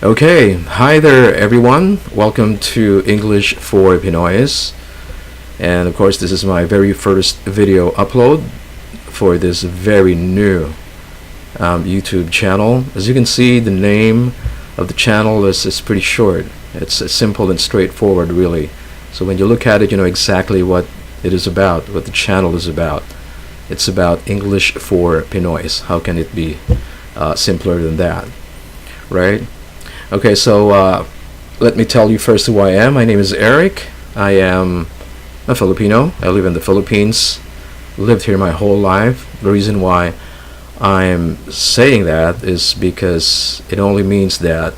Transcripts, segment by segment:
Okay, hi there everyone. Welcome to English for Pinoys. And of course, this is my very first video upload for this very new YouTube channel. As you can see, the name of the channel is pretty short. It's simple and straightforward, really. So when you look at it, you know exactly what it is about, what the channel is about. It's about English for Pinoys. How can it be simpler than that, right? Okay, so let me tell you first who I am. My name is Eric. I am a Filipino. I live in the Philippines. Lived here my whole life. The reason why I'm saying that is because it only means that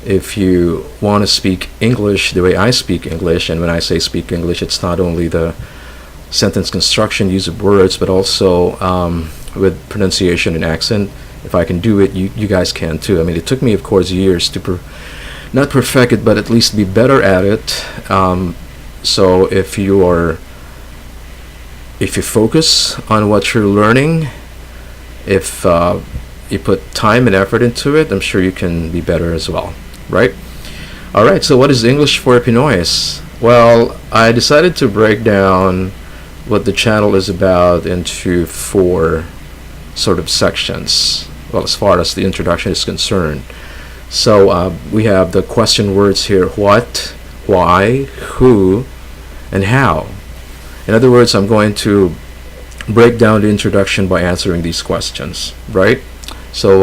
if you want to speak English the way I speak English, and when I say speak English, it's not only the sentence construction, use of words, but also with pronunciation and accent. If I can do it, you guys can too. I mean, it took me, of course, years to not perfect it, but at least be better at it. So if you focus on what you're learning, if you put time and effort into it, I'm sure you can be better as well, right? All right. So what is English for Pinoys? Well, I decided to break down what the channel is about into 4 sort of sections. Well, as far as the introduction is concerned. So we have the question words here: what, why, who, and how. In other words, I'm going to break down the introduction by answering these questions, right? So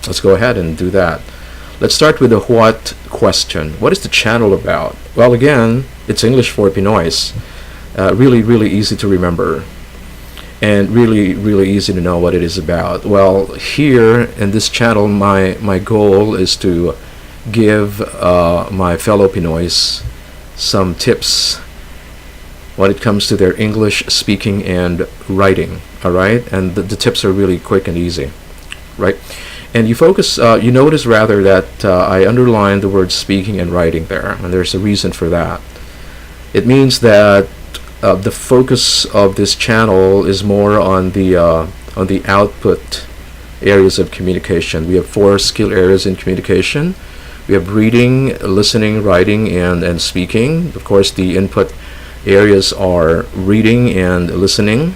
let's go ahead and do that. Let's start with the what question. What is the channel about? Well, again, it's English for Pinoys. Really easy to remember, and really easy to know what it is about. Well, here in this channel, my goal is to give my fellow Pinoys some tips when it comes to their English speaking and writing. All right, and the tips are really quick and easy, right? And you notice rather that I underlined the word speaking and writing there, and there's a reason for that. It means that the focus of this channel is more on the output areas of communication. We have 4 skill areas in communication. We have reading, listening, writing, and speaking. Of course, the input areas are reading and listening.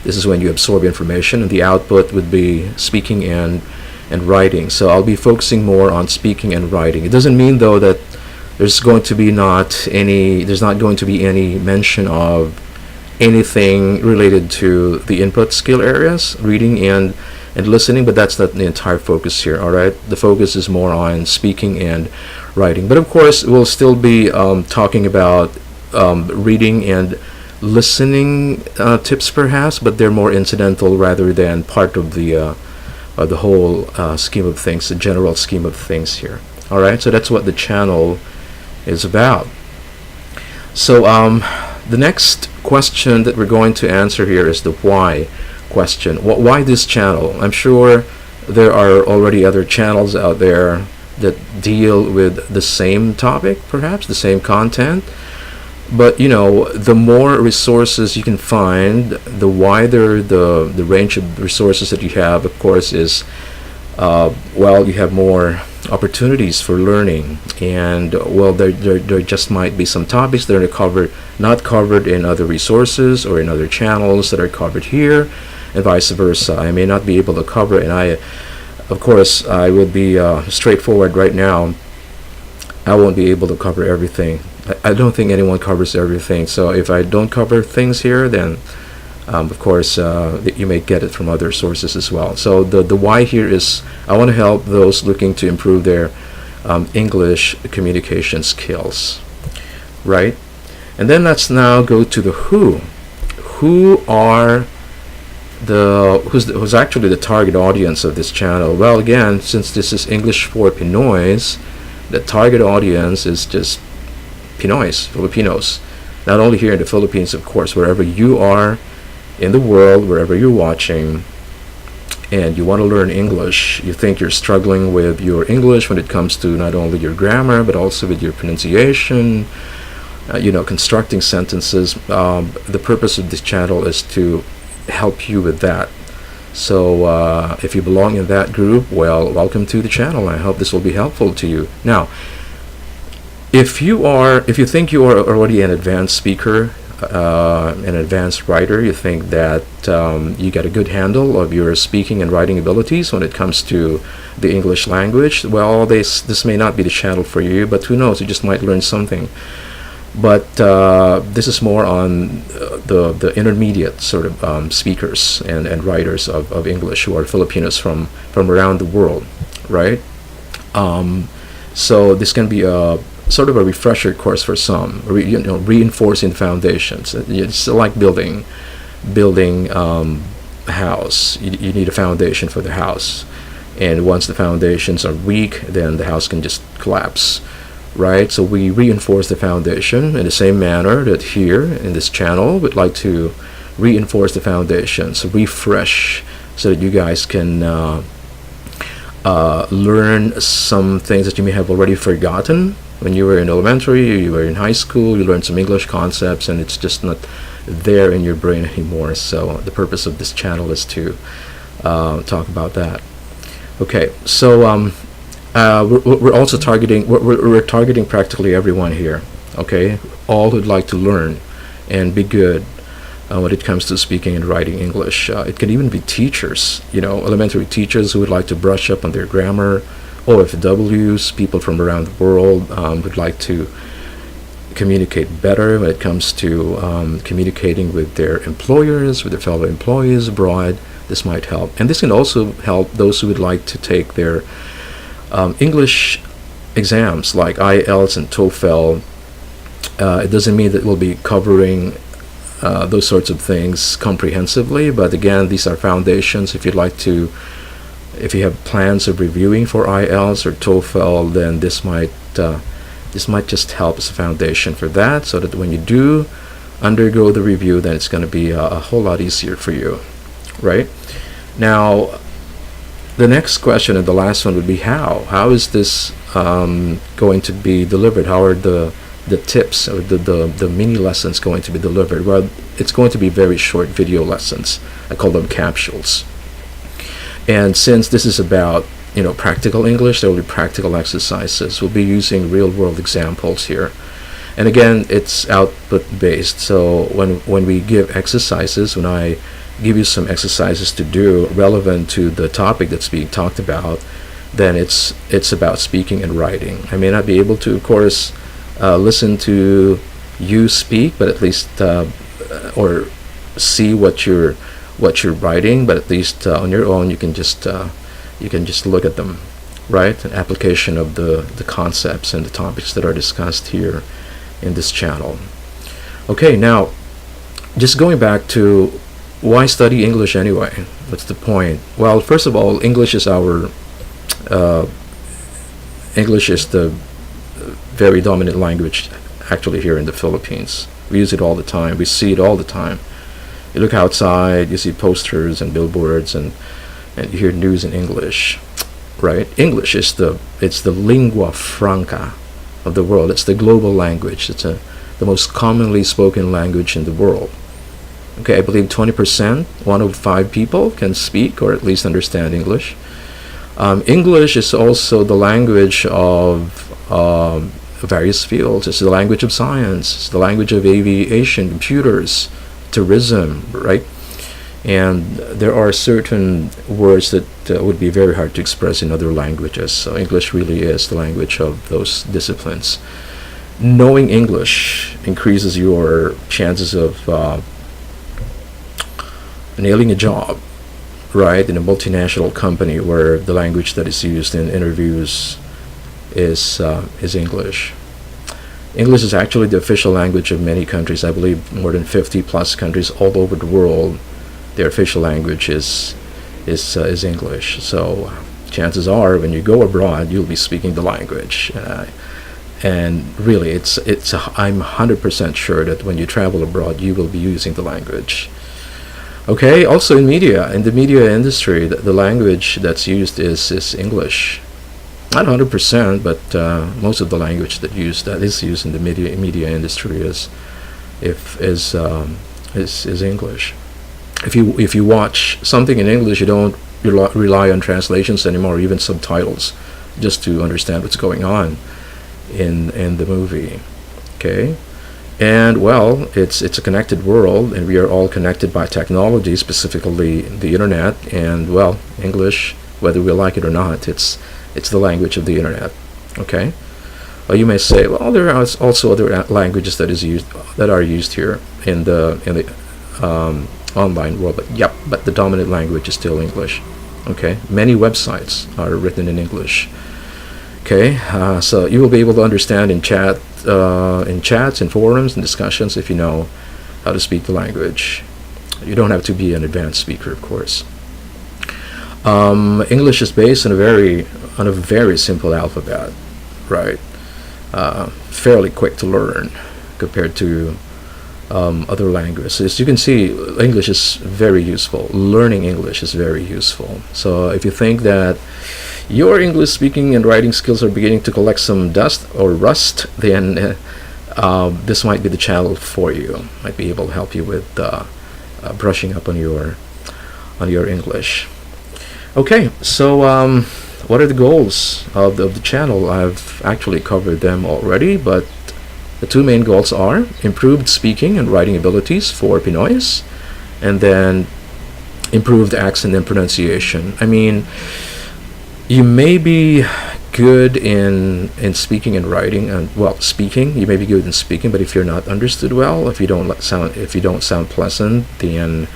This is when you absorb information, and the output would be speaking and writing. So I'll be focusing more on speaking and writing. It doesn't mean, though, that there's not going to be any mention of anything related to the input skill areas, reading and listening, but that's not the entire focus here. All right, the focus is more on speaking and writing, but of course we'll still be talking about reading and listening tips perhaps, but they're more incidental rather than part of the whole scheme of things, the general scheme of things here. All right, so that's what the channel is about. So the next question that we're going to answer here is the why question. Why this channel? I'm sure there are already other channels out there that deal with the same topic, perhaps the same content, but you know, the more resources you can find, the wider the range of resources that you have, of course, is you have more opportunities for learning. And well, there just might be some topics that are not covered in other resources or in other channels that are covered here, and vice versa. I may not be able to cover it, and of course I would be straightforward right now. I won't be able to cover everything. I don't think anyone covers everything. So if I don't cover things here, then of course you may get it from other sources as well. So the why here is I want to help those looking to improve their English communication skills, right? And then let's now go to the who. Who's actually the target audience of this channel? Well, again, since this is English for Pinoys, the target audience is just Pinoys, Filipinos. Not only here in the Philippines, of course, wherever you are in the world, wherever you're watching, and you want to learn English, you think you're struggling with your English when it comes to not only your grammar, but also with your pronunciation, constructing sentences. The purpose of this channel is to help you with that. So if you belong in that group, well, welcome to the channel. I hope this will be helpful to you. Now, if you think you are already an advanced speaker, an advanced writer, you think that you got a good handle of your speaking and writing abilities when it comes to the English language, well, this may not be the channel for you, but who knows, you just might learn something. But this is more on the intermediate sort of speakers and writers of English who are Filipinos from around the world, right? So this can be a sort of a refresher course for some, reinforcing foundations. It's like building a house. You need a foundation for the house, and once the foundations are weak, then the house can just collapse, right? So we reinforce the foundation in the same manner that here in this channel we'd like to reinforce the foundations, refresh, so that you guys can learn some things that you may have already forgotten. When you were in elementary, you were in high school, you learned some English concepts, and it's just not there in your brain anymore. So the purpose of this channel is to talk about that. Okay, so we're also targeting we're targeting practically everyone here. Okay, all who'd like to learn and be good when it comes to speaking and writing English. It can even be teachers, elementary teachers who would like to brush up on their grammar. OFWs, people from around the world would like to communicate better when it comes to communicating with their employers, with their fellow employees abroad. This might help. And this can also help those who would like to take their English exams like IELTS and TOEFL. It doesn't mean that we'll be covering those sorts of things comprehensively, but again, these are foundations. If you have plans of reviewing for IELTS or TOEFL, then this might just help as a foundation for that, so that when you do undergo the review, then it's going to be a whole lot easier for you, right? Now, the next question and the last one would be how. How is this going to be delivered? How are the tips or the mini lessons going to be delivered? Well, it's going to be very short video lessons. I call them capsules. And since this is about practical English, there will be practical exercises. We'll be using real-world examples here. And again, it's output based. So when we give exercises, when I give you some exercises to do relevant to the topic that's being talked about, then it's about speaking and writing. I may not be able to, of course, listen to you speak, but at least or see what you're writing, but at least on your own you can just look at them, right? An application of the concepts and the topics that are discussed here in this channel. Okay, now just going back to why study English anyway? What's the point? Well, first of all, English is the very dominant language actually here in the Philippines. We use it all the time. We see it all the time. You look outside, you see posters and billboards, and you hear news in English, right? English is the lingua franca of the world. It's the global language. It's the most commonly spoken language in the world. Okay, I believe 20%, 1 of 5 people can speak or at least understand English. English is also the language of various fields. It's the language of science. It's the language of aviation, computers, tourism, right? And there are certain words that would be very hard to express in other languages. So English really is the language of those disciplines. Knowing English increases your chances of nailing a job, right, in a multinational company where the language that is used in interviews is English. English is actually the official language of many countries. I believe more than 50 plus countries all over the world, their official language is English. So chances are when you go abroad, you'll be speaking the language. And really, I'm 100% sure that when you travel abroad, you will be using the language. Okay, also in the media industry, the language that's used is English. Not 100%, but most of the language that is used in the media industry is English. If you watch something in English, you don't rely on translations anymore, even subtitles, just to understand what's going on in the movie. Okay. And well, it's a connected world, and we are all connected by technology, specifically the internet. And well, English, whether we like it or not, it's the language of the internet. Okay. Well, you may say, well, there are also other languages that are used here in the online world. But yep, but the dominant language is still English. Okay. Many websites are written in English. Okay. So you will be able to understand in chats, in forums, and discussions if you know how to speak the language. You don't have to be an advanced speaker, of course. English is based on a very simple alphabet, right? Fairly quick to learn compared to other languages. As you can see, English is very useful. Learning English is very useful. So if you think that your English speaking and writing skills are beginning to collect some dust or rust, then this might be the channel for you. Might be able to help you with brushing up on your English. Okay, so what are the goals of the channel? I've actually covered them already, but the two main goals are improved speaking and writing abilities for Pinoys, and then improved accent and pronunciation. I mean, you may be good in speaking and writing, and well, speaking, you may be good in speaking, but if you're not understood well, if you don't sound pleasant, then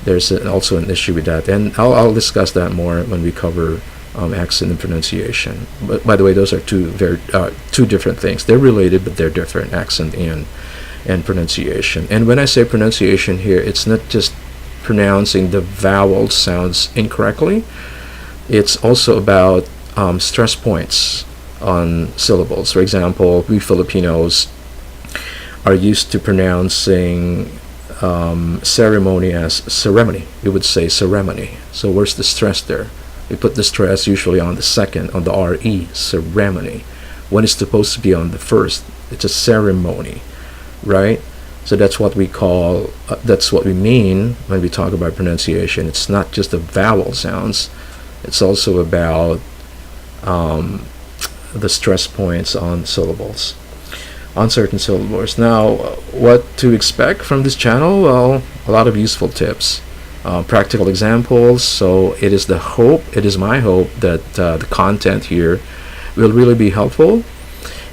there's also an issue with that. And I'll discuss that more when we cover accent and pronunciation. But by the way, those are two different things. They're related, but they're different, accent and pronunciation. And when I say pronunciation here, it's not just pronouncing the vowel sounds incorrectly. It's also about stress points on syllables. For example, we Filipinos are used to pronouncing ceremony as ceremony. We would say ceremony. So where's the stress there? We put the stress usually on the second, on the RE, ceremony, when it's supposed to be on the first. It's a ceremony, right? So that's what we call, that's what we mean when we talk about pronunciation. It's not just the vowel sounds. It's also about the stress points on syllables, on certain syllables. Now, what to expect from this channel? Well, a lot of useful tips, practical examples. So it is my hope that the content here will really be helpful,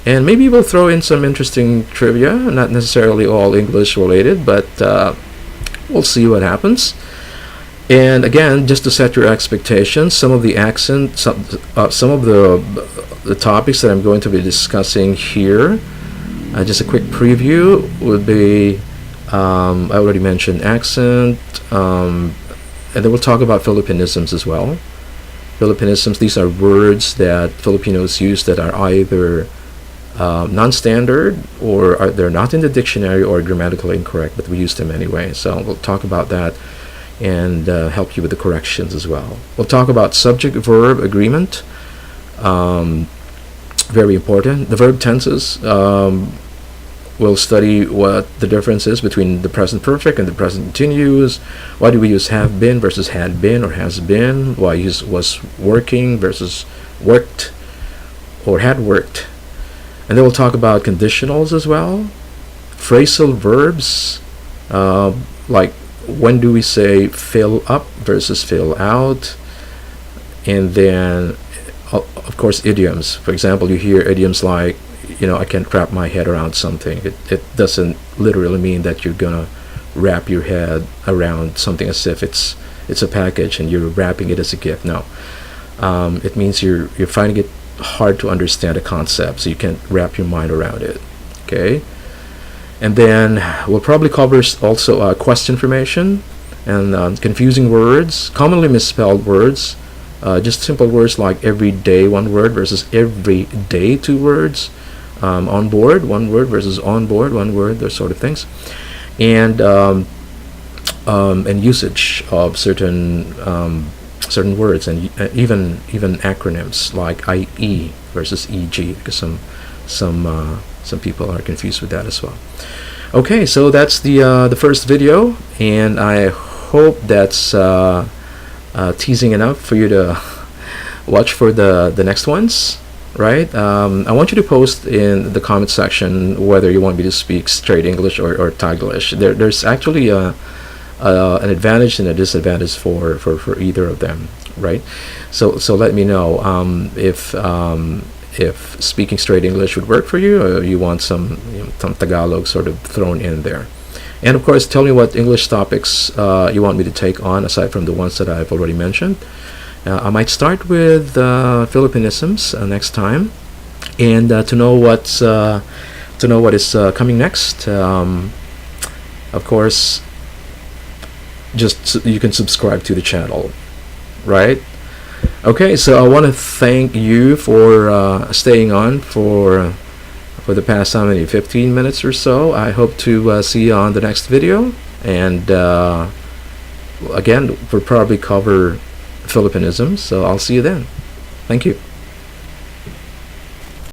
and maybe we'll throw in some interesting trivia, not necessarily all English related, but we'll see what happens. And again, just to set your expectations, some of the accent, some of the topics that I'm going to be discussing here, just a quick preview would be, I already mentioned accent, and then we'll talk about Philippinisms as well. Philippinisms, these are words that Filipinos use that are either non-standard, or they're not in the dictionary, or grammatically incorrect, but we use them anyway. So we'll talk about that and help you with the corrections as well. We'll talk about subject-verb agreement, very important. The verb tenses, we'll study what the difference is between the present perfect and the present continuous. Why do we use have been versus had been or has been? Why use was working versus worked or had worked? And then we'll talk about conditionals as well, phrasal verbs, like when do we say fill up versus fill out, and then of course idioms. For example, you hear idioms like, I can't wrap my head around something. It doesn't literally mean that you're gonna wrap your head around something as if it's a package and you're wrapping it as a gift. No, it means you're finding it hard to understand a concept, so you can't wrap your mind around it. Okay. And then we'll probably cover also question formation and confusing words, commonly misspelled words, just simple words like every day, one word versus every day, two words, on board, one word versus on board, one word, those sort of things, and usage of certain words, and even acronyms like IE versus EG, because some people are confused with that as well. Okay, so that's the first video, and I hope that's teasing enough for you to watch for the next ones, right? I want you to post in the comment section whether you want me to speak straight English or Taglish. There's actually an advantage and a disadvantage for either of them, right? So let me know if speaking straight English would work for you, or you want some Tagalog sort of thrown in there. And of course, tell me what English topics you want me to take on aside from the ones that I've already mentioned. I might start with Philippinisms next time, and to know what is coming next. Of course, you can subscribe to the channel, right? Okay, so I want to thank you for staying on for the past, how many, 15 minutes or so. I hope to see you on the next video, and again, we'll probably cover Philippinisms, so I'll see you then. Thank you.